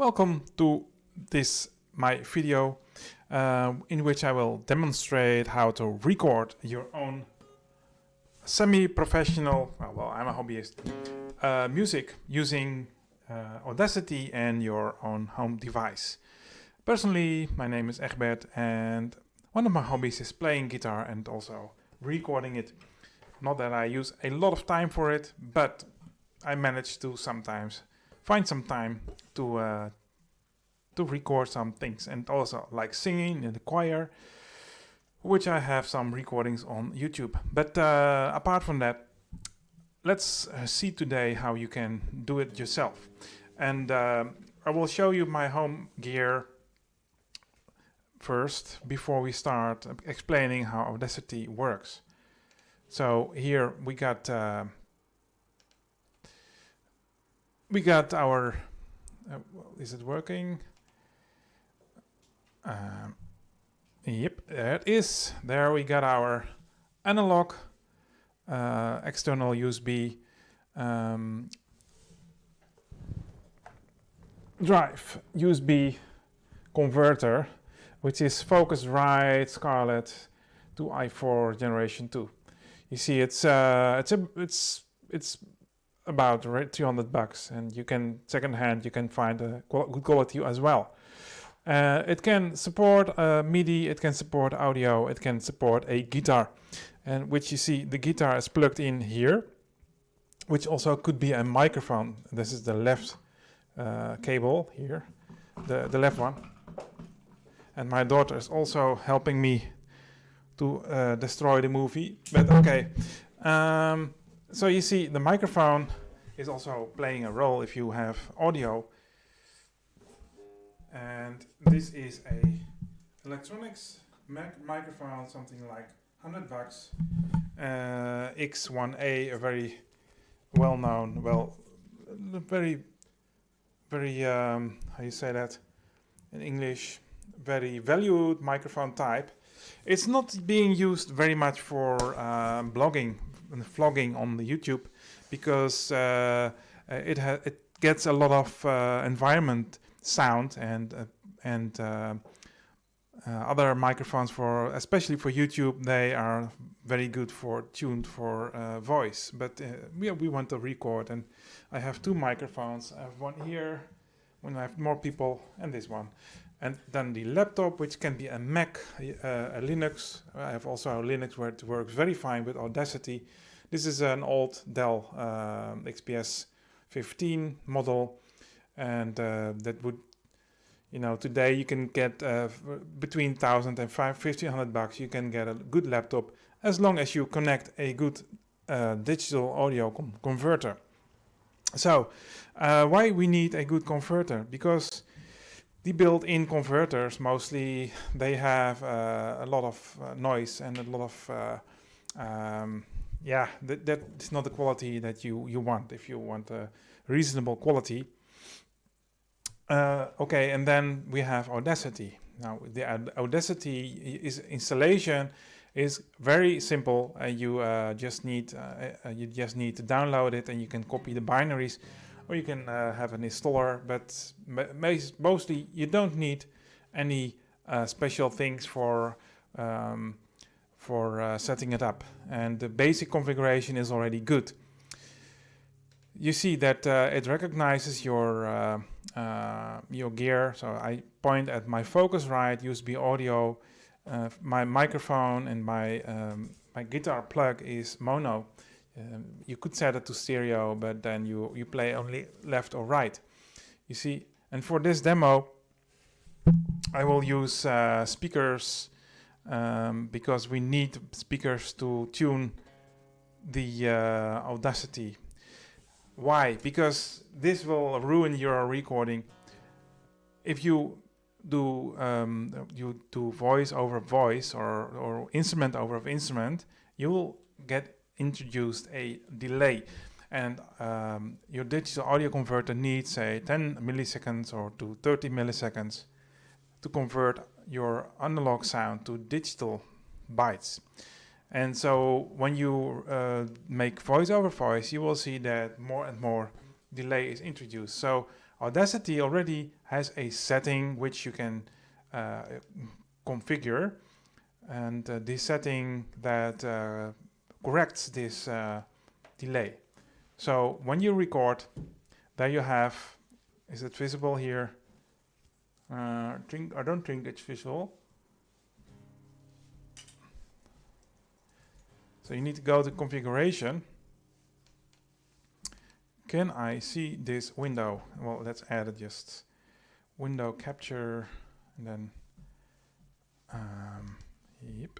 Welcome to this my video in which I will demonstrate how to record your own semi-professional, well I'm a hobbyist, music using Audacity and your own home device. Personally, my name is Egbert and one of my hobbies is playing guitar and also recording it. Not that I use a lot of time for it, but I manage to sometimes find some time to record some things, and also like singing in the choir, which I have some recordings on YouTube. But apart from that, let's see today how you can do it yourself. And I will show you my home gear first before we start explaining how Audacity works. So here we got our is it working? Yep, there it is. There we got our analog external USB drive USB converter, which is Focusrite Scarlett to i4 generation 2. You see, it's about $300, and you can secondhand. You can find a good quality as well. It can support MIDI. It can support audio. It can support a guitar, and which you see the guitar is plugged in here, which also could be a microphone. This is the left cable here, the left one. And my daughter is also helping me to destroy the movie. But okay. So you see the microphone is also playing a role if you have audio. And this is a electronics microphone, something like $100. X1A, a very well-known, very, how you say that in English, very valued microphone type. It's not being used very much for blogging and vlogging on the YouTube, because it gets a lot of environment sound and other microphones especially for YouTube. They are very good tuned for voice, but we want to record, and I have two microphones. I have one here when I have more people, and this one. And then the laptop, which can be a Mac, a Linux. I have also a Linux where it works very fine with Audacity. This is an old Dell XPS 15 model, and that would, today you can get between $1,000 and $1,500. You can get a good laptop as long as you connect a good digital audio converter. So why we need a good converter? Because the built-in converters, mostly they have a lot of noise and a lot of that is not the quality that you want. If you want a reasonable quality, okay. And then we have Audacity. Now the Audacity installation is very simple. You just need to download it, and you can copy the binaries, or you can have an installer, but mostly you don't need any special things for setting it up, and the basic configuration is already good. You see that it recognizes your gear. So I point at my Focusrite USB audio, my microphone, and my guitar plug is mono. You could set it to stereo, but then you play only left or right. You see, and for this demo, I will use speakers because we need speakers to tune the Audacity. Why? Because this will ruin your recording. If you do voice over voice or instrument over instrument, you will get introduced a delay, and your digital audio converter needs say 10 milliseconds or to 30 milliseconds to convert your analog sound to digital bytes. And so when you make voice over voice, you will see that more and more delay is introduced. So Audacity already has a setting which you can configure, and this setting that corrects this delay. So when you record, there you have, is it visible here? I don't think it's visual. So you need to go to configuration. Can I see this window? Well, let's add it just window capture, and then yep.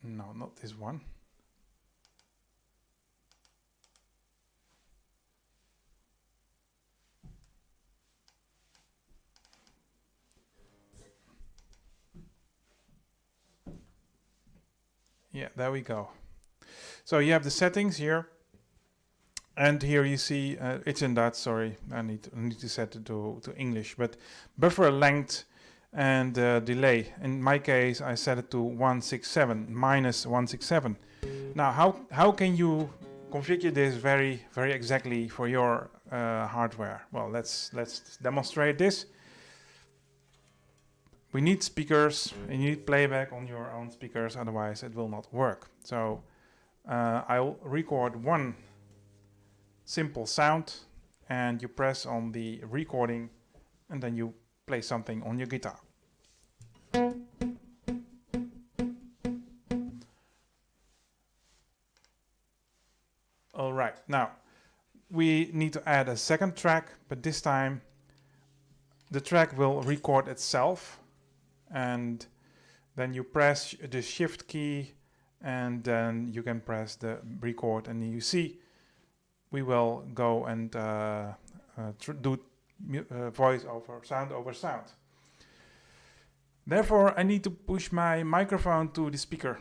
No, not this one. Yeah, there we go. So you have the settings here, and here you see it's in Dutch. Sorry, I need to set it to English. But buffer length and delay. In my case, I set it to 167 minus 167. Now, how can you configure this very exactly for your hardware? Well, let's demonstrate this. We need speakers, and you need playback on your own speakers, otherwise it will not work. So I'll record one simple sound, and you press on the recording, and then you play something on your guitar. All right, now we need to add a second track, but this time the track will record itself, and then you press the shift key, and then you can press the record, and you see we will go and do voice over sound. Therefore, I need to push my microphone to the speaker.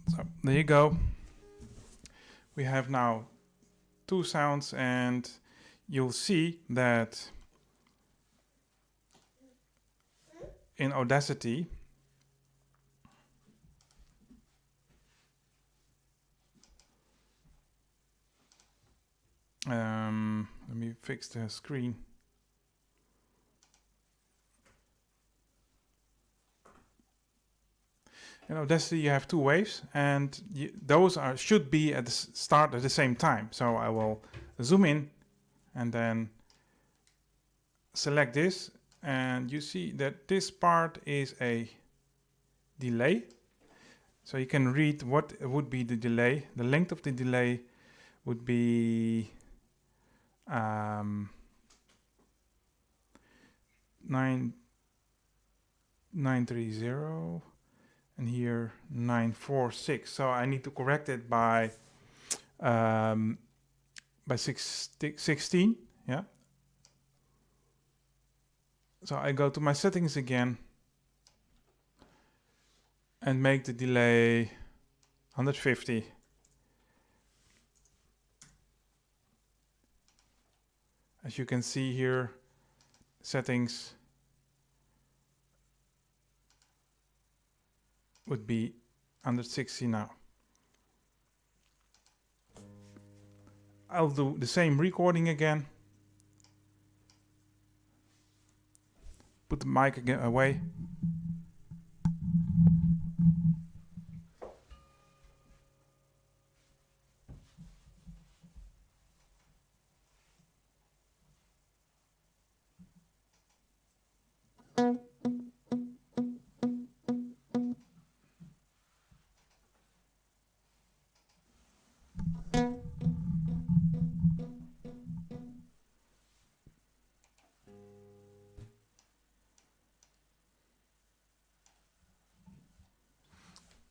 So there you go. We have now two sounds, and you'll see that in Audacity let me fix the screen. In Audacity you have two waves, and those should be at the start at the same time. So I will zoom in and then select this, and you see that this part is a delay. So you can read what would be the delay. The length of the delay would be 930, and here 946. So I need to correct it by 16. Yeah. So I go to my settings again and make the delay 150. As you can see here, settings would be 160 now. I'll do the same recording again. Put the mic again away.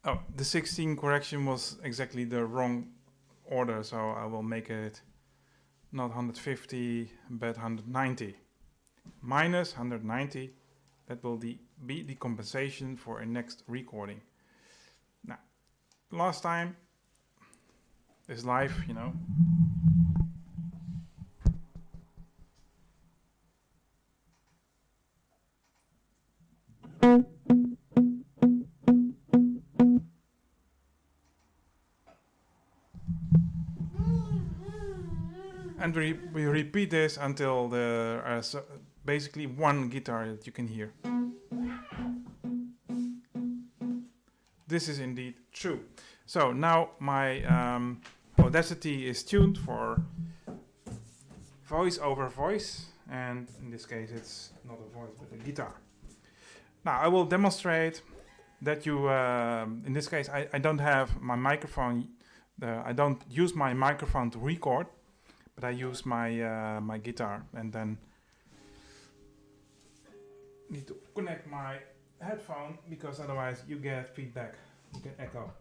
Oh, the 16 correction was exactly the wrong order, so I will make it not 150 but 190. Minus 190, that will be the compensation for a next recording. Now, last time, is live, you know. And we repeat this until there is basically one guitar that you can hear. This is indeed true. So now my Audacity is tuned for voice over voice, and in this case it's not a voice but a guitar. Now I will demonstrate that you, in this case I don't have my microphone, I don't use my microphone to record, but I use my, my guitar, and then need to connect my headphone because otherwise you get feedback, you get echo.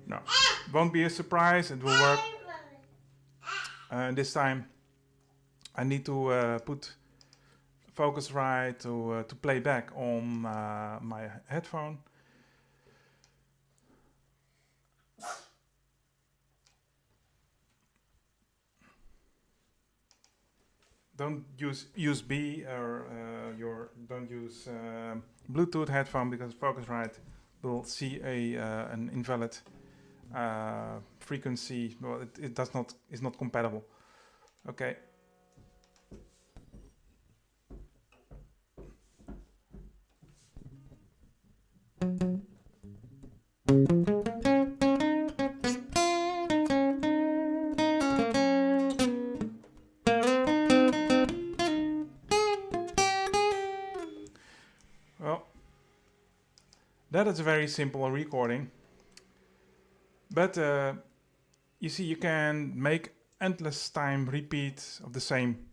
No, won't be a surprise, it will work. This time I need to put Focusrite to play back on my headphone. Don't use USB or don't use Bluetooth headphone because Focusrite will see an invalid frequency. Well, it does not, is not compatible. Okay. Well, that is a very simple recording, but you see, you can make endless time repeat of the same.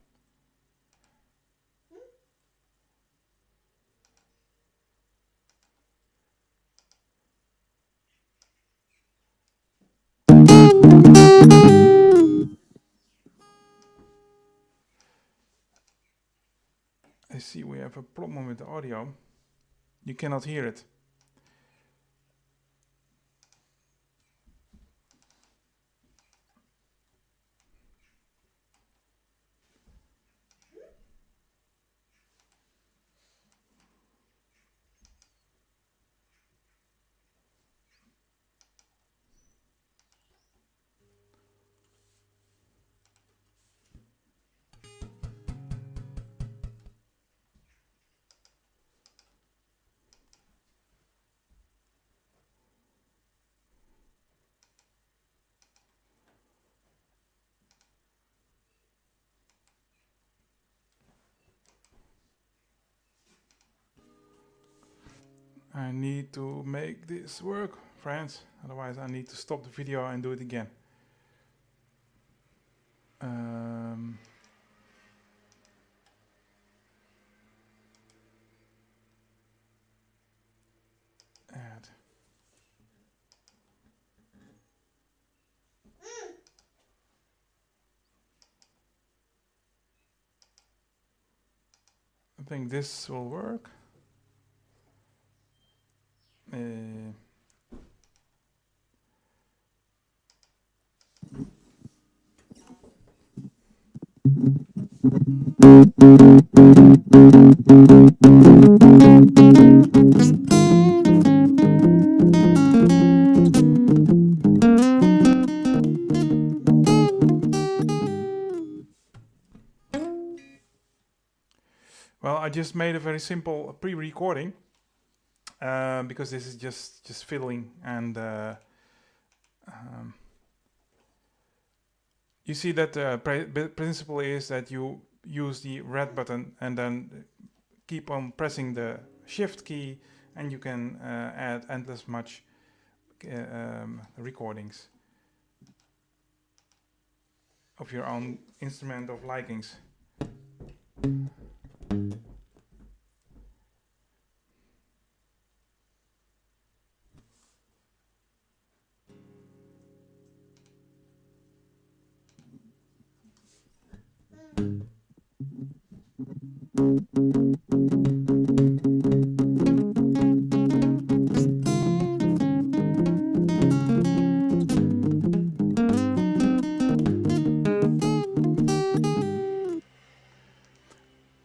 I see we have a problem with the audio. You cannot hear it. I need to make this work, friends. Otherwise I need to stop the video and do it again. Add. I think this will work. Well, I just made a very simple pre-recording because this is just fiddling, and you see that the principle is that you use the red button and then keep on pressing the shift key, and you can add endless much recordings of your own instrument of likings.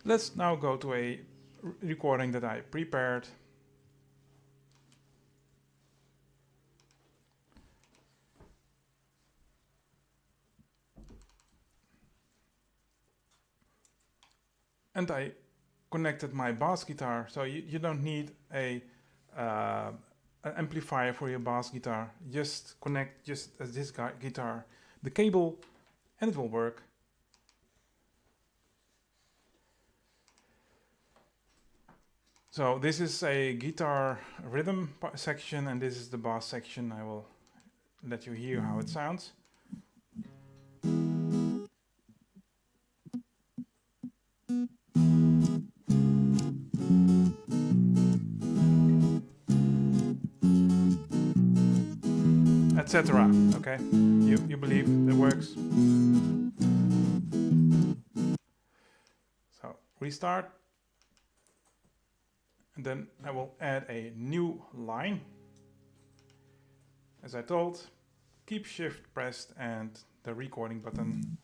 Let's now go to a recording that I prepared. And I connected my bass guitar, so you don't need an amplifier for your bass guitar. Just connect just as this guitar the cable, and it will work. So this is a guitar rhythm section, and this is the bass section. I will let you hear how it sounds. Etc. Okay, you believe it works. So restart, and then I will add a new line. As I told, keep shift pressed and the recording button.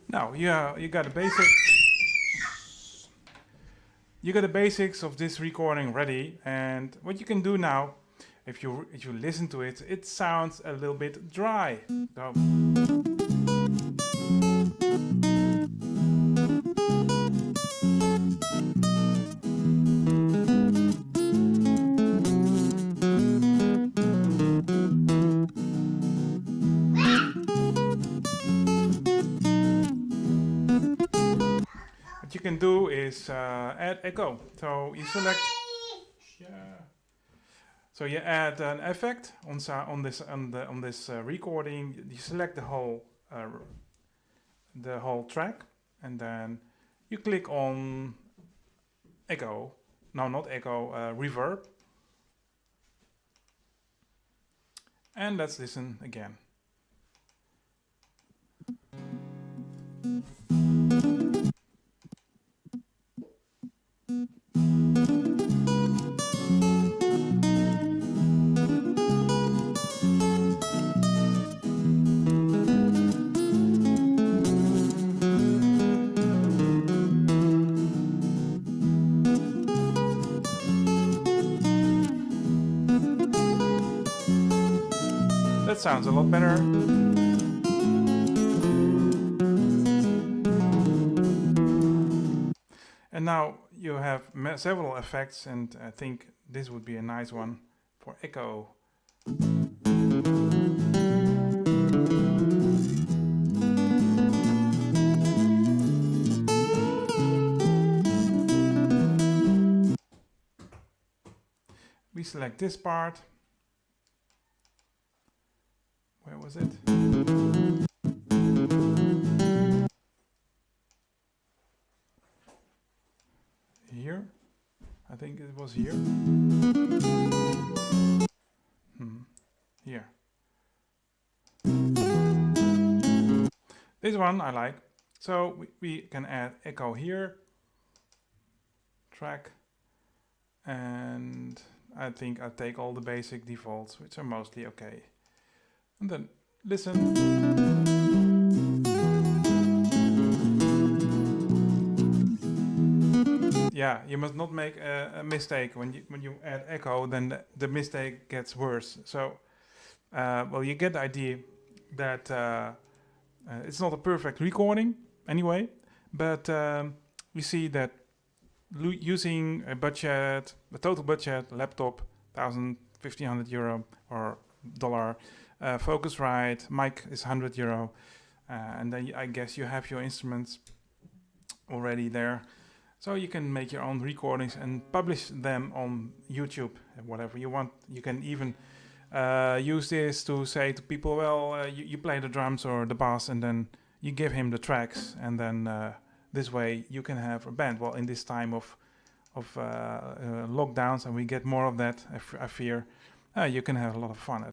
Now, yeah, you got the basics. You got the basics of this recording ready, and what you can do now, if you listen to it, it sounds a little bit dry. So, what you can do is add echo. So you select. So you add an effect on this recording. You select the whole track, and then you click on echo. No, not echo. Reverb. And let's listen again. That sounds a lot better. And now you have several effects, and I think this would be a nice one for echo. We select this part. Where was it? Here. I think it was here. Here. This one I like. So we can add echo here. Track. And I think I take all the basic defaults, which are mostly okay. And then listen. Yeah, you must not make a mistake when you add echo. Then the mistake gets worse. So, well, you get the idea that it's not a perfect recording anyway, but we see that using a budget, the total budget, laptop, €1,500 or dollar, Focusrite, mic is €100, and then I guess you have your instruments already there. So you can make your own recordings and publish them on YouTube, whatever you want. You can even use this to say to people, well, you play the drums or the bass, and then you give him the tracks, and then this way you can have a band. Well, in this time of lockdowns, and we get more of that, I fear, you can have a lot of fun.